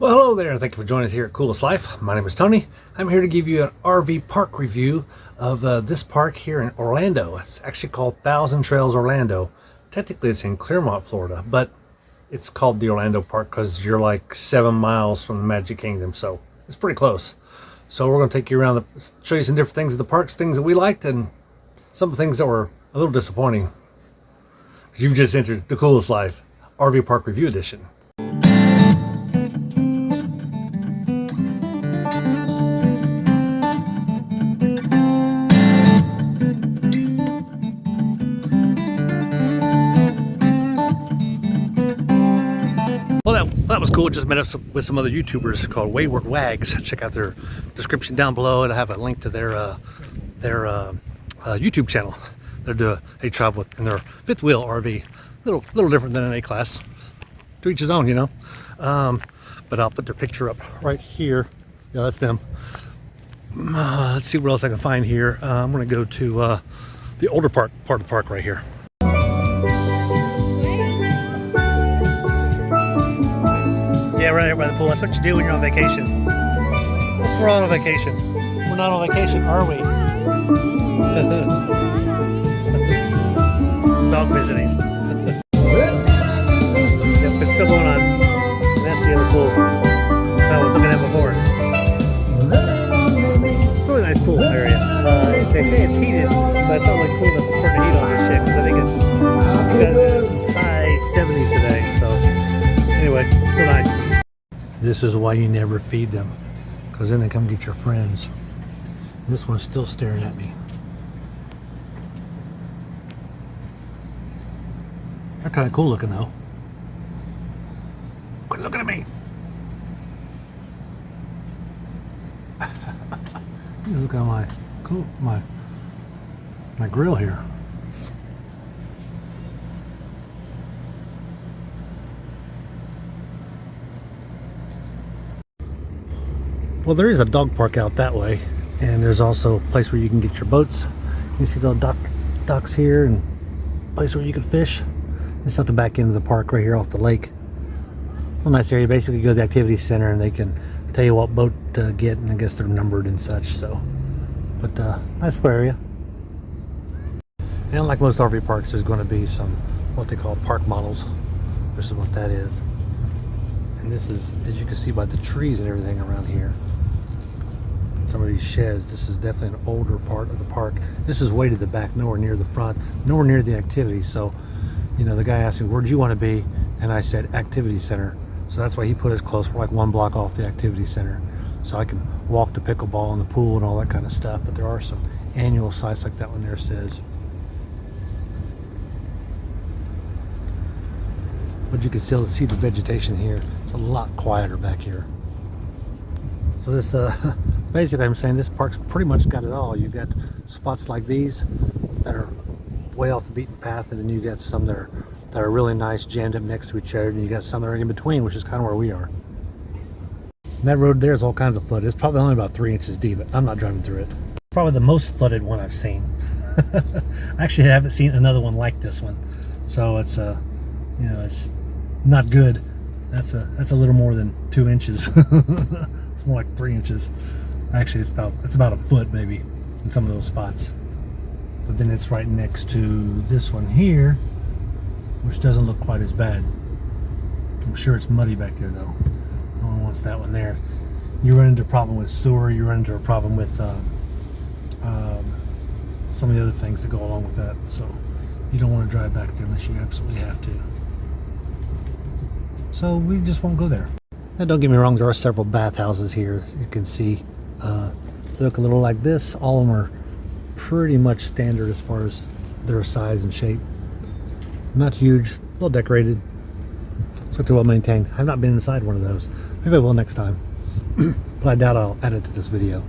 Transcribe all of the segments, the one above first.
Well, hello there. Thank you for joining us here at Coolest Life. My name is Tony. I'm here to give you an RV park review of this park here in Orlando. It's actually called Thousand Trails Orlando. Technically, it's in Clermont, Florida, but it's called the Orlando Park because you're like 7 miles from the Magic Kingdom, so it's pretty close. So we're going to take you around, show you some different things at the parks, things that we liked, and some things that were a little disappointing. You've just entered the Coolest Life RV Park Review Edition. Well, that was cool. Just met up with some other YouTubers called Wayward Wags. Check out their description down below, and I have a link to their YouTube channel. They travel in their fifth wheel RV, little different than an A class. To each his own, you know. But I'll put their picture up right here. Yeah, that's them. Let's see what else I can find here. I'm going to go to the older part of the park right here. Yeah, right here by the pool. That's what you do when you're on vacation. We're on vacation. We're not on vacation, are we? Dog visiting. Yep, it's still going on. That's the other pool that I was looking at before. It's a really nice pool area. They say it's heated, but it's not really cool to turn the heat on this shit because I think it's high 70s today. So anyway, real nice. This is why you never feed them, because then they come get your friends. This one's still staring at me. They're kind of cool looking though. Quit looking at me. Look at my grill here. Well, there is a dog park out that way, and there's also a place where you can get your boats. You see the docks here, and a place where you can fish. It's at the back end of the park right here off the lake. Well, nice area. Basically, you go to the activity center, and they can tell you what boat to get, and I guess they're numbered and such. So, but nice little area. And like most RV parks, there's going to be some what they call park models. This is what that is. And this is, as you can see by the trees and everything around here, some of these sheds, this is definitely an older part of the park. This is way to the back, nowhere near the front, nowhere near the activity. So, you know, the guy asked me, where do you want to be? And I said, activity center. So that's why he put us close. We're like 1 block off the activity center. So I can walk to pickleball and the pool and all that kind of stuff. But there are some annual sites like that one there says. But you can still see the vegetation here. It's a lot quieter back here. So this, basically I'm saying this park's pretty much got it all. You've got spots like these that are way off the beaten path, and then you got some that are really nice, jammed up next to each other, and you got some that are in between, which is kind of where we are. And that road there is all kinds of flooded. It's probably only about 3 inches deep, but I'm not driving through it. Probably the most flooded one I've seen. Actually, I haven't seen another one like this one. So it's you know, it's not good. That's a little more than 2 inches. It's more like 3 inches. Actually, it's about a foot maybe in some of those spots. But then it's right next to this one here, which doesn't look quite as bad. I'm sure it's muddy back there though. No one wants that one there. You run into a problem with sewer. You run into a problem with some of the other things that go along with that. So you don't want to drive back there unless you absolutely have to. So we just won't go there. Now don't get me wrong, there are several bathhouses here. You can see they look a little like this. All of them are pretty much standard as far as their size and shape. Not huge, well decorated. Looks like they're well maintained. I've not been inside one of those. Maybe I will next time. But I doubt I'll add it to this video.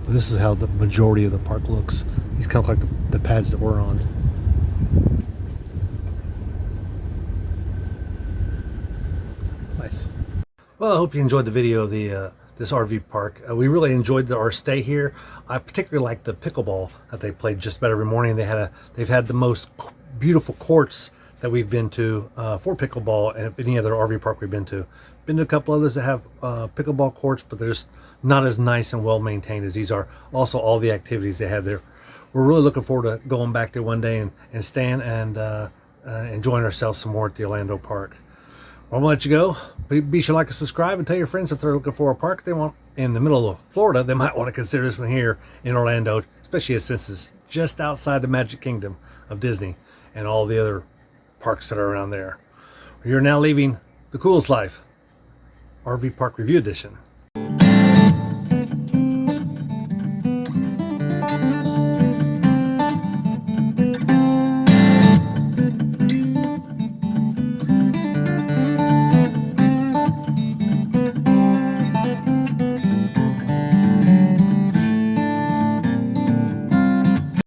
But this is how the majority of the park looks. These kind of like the pads that we're on. Nice. Well, I hope you enjoyed the video of the this RV park. We really enjoyed our stay here. I particularly like the pickleball that they played just about every morning. They've had the most beautiful courts that we've been to for pickleball and any other RV park we've been to. Been to a couple others that have pickleball courts, but they're just not as nice and well maintained as these are. Also, all the activities they have there. We're really looking forward to going back there one day and staying and enjoying ourselves some more at the Orlando park. Well, I'm gonna let you go. Be sure to like and subscribe, and tell your friends if they're looking for a park they want in the middle of Florida, they might want to consider this one here in Orlando, especially since it's just outside the Magic Kingdom of Disney and all the other parks that are around there. You're now leaving the coolest life, RV Park Review Edition.